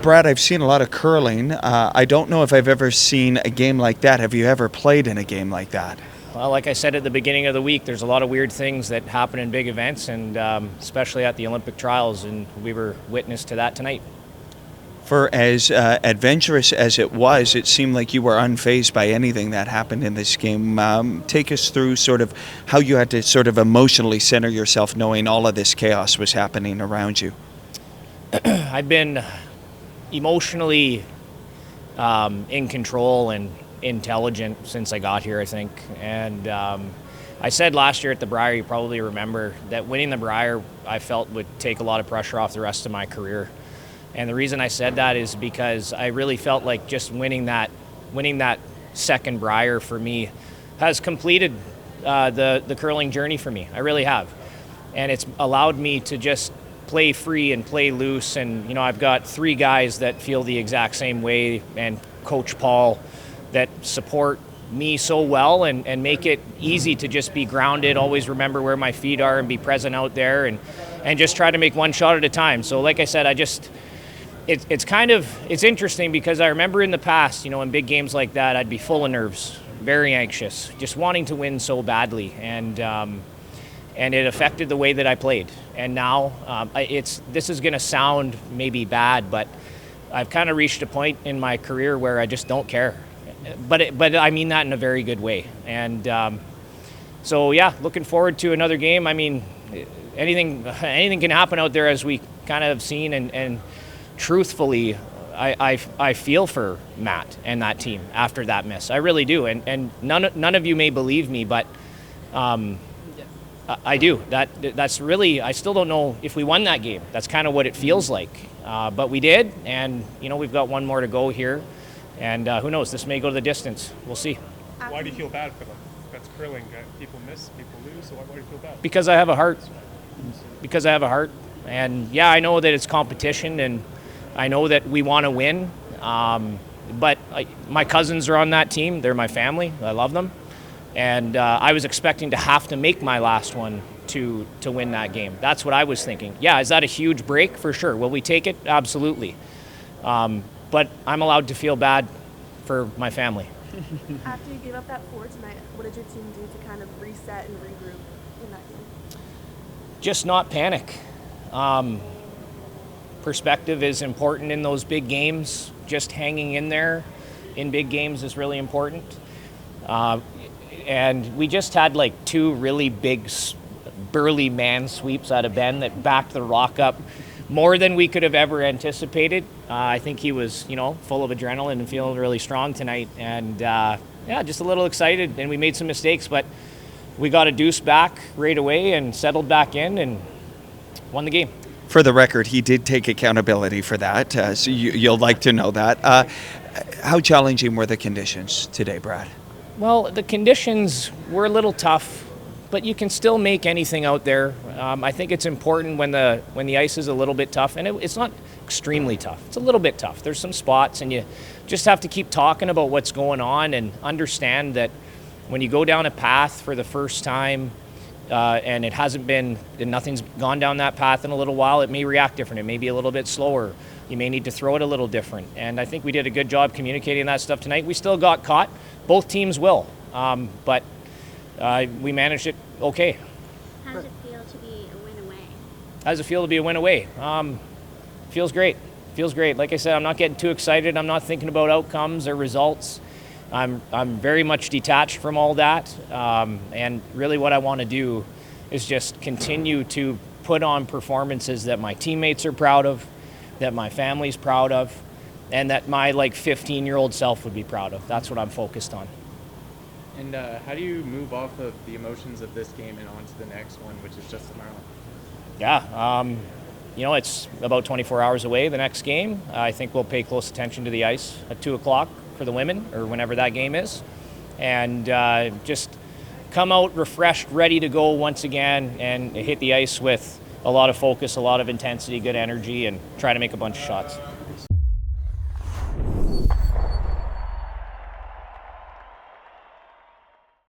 Brad, I've seen a lot of curling. I don't know if I've ever seen a game like that. Have you ever played in a game like that? Well, like I said at the beginning of the week, there's a lot of weird things that happen in big events, and especially at the Olympic trials, and we were witness to that tonight. For as adventurous as it was, it seemed like you were unfazed by anything that happened in this game. Take us through sort of how you had to sort of emotionally center yourself knowing all of this chaos was happening around you. I've been emotionally in control and intelligent since I got here, I think. And I said last year at the Brier, you probably remember, that winning the Brier I felt would take a lot of pressure off the rest of my career. And the reason I said that is because I really felt like just winning that second Brier for me has completed the curling journey for me. I really have. And it's allowed me to just play free and play loose. And, you know, I've got three guys that feel the exact same way, and Coach Paul, that support me so well and make it easy to just be grounded, always remember where my feet are and be present out there and just try to make one shot at a time. So like I said, it's interesting because I remember in the past, you know, in big games like that, I'd be full of nerves, very anxious, just wanting to win so badly. And it affected the way that I played. And now this is going to sound maybe bad, but I've kind of reached a point in my career where I just don't care. But I mean that in a very good way. And so, yeah, looking forward to another game. I mean, anything can happen out there, as we kind of have seen. And truthfully, I feel for Matt and that team after that miss. I really do. And none of you may believe me, but I do. That's really, I still don't know if we won that game. That's kind of what it feels like. But we did, and, you know, we've got one more to go here. And who knows, this may go to the distance. We'll see. Why do you feel bad for them? That's curling. People miss, people lose, so why do you feel bad? Because I have a heart. Because I have a heart. And, yeah, I know that it's competition, and I know that we want to win. But my cousins are on that team. They're my family. I love them. And I was expecting to have to make my last one to win that game. That's what I was thinking. Yeah, is that a huge break? For sure. Will we take it? Absolutely. But I'm allowed to feel bad for my family. After you gave up that 4 tonight, what did your team do to kind of reset and regroup in that game? Just not panic. Perspective is important in those big games. Just hanging in there in big games is really important. And we just had like 2 really big, burly man sweeps out of Ben that backed the Rock up more than we could have ever anticipated. I think he was, you know, full of adrenaline and feeling really strong tonight. And yeah, just a little excited. And we made some mistakes, but we got a deuce back right away and settled back in and won the game. For the record, he did take accountability for that, so you'll like to know that. How challenging were the conditions today, Brad? Well, the conditions were a little tough, but you can still make anything out there. I think it's important when the ice is a little bit tough, and it's not extremely tough. It's a little bit tough. There's some spots, and you just have to keep talking about what's going on and understand that when you go down a path for the first time, and nothing's gone down that path in a little while, it may react different. It may be a little bit slower. You may need to throw it a little different. And I think we did a good job communicating that stuff tonight. We still got caught. Both teams will. But we managed it okay. How does it feel to be a win away? How does it feel to be a win away? Feels great. Feels great. Like I said, I'm not getting too excited. I'm not thinking about outcomes or results. I'm very much detached from all that. And really what I want to do is just continue to put on performances that my teammates are proud of, that my family's proud of, and that my 15-year-old self would be proud of. That's what I'm focused on. And how do you move off of the emotions of this game and on to the next one, which is just tomorrow? Yeah, you know, it's about 24 hours away, the next game. I think we'll pay close attention to the ice at 2 o'clock for the women, or whenever that game is. And just come out refreshed, ready to go once again, and hit the ice with a lot of focus, a lot of intensity, good energy, and try to make a bunch of shots.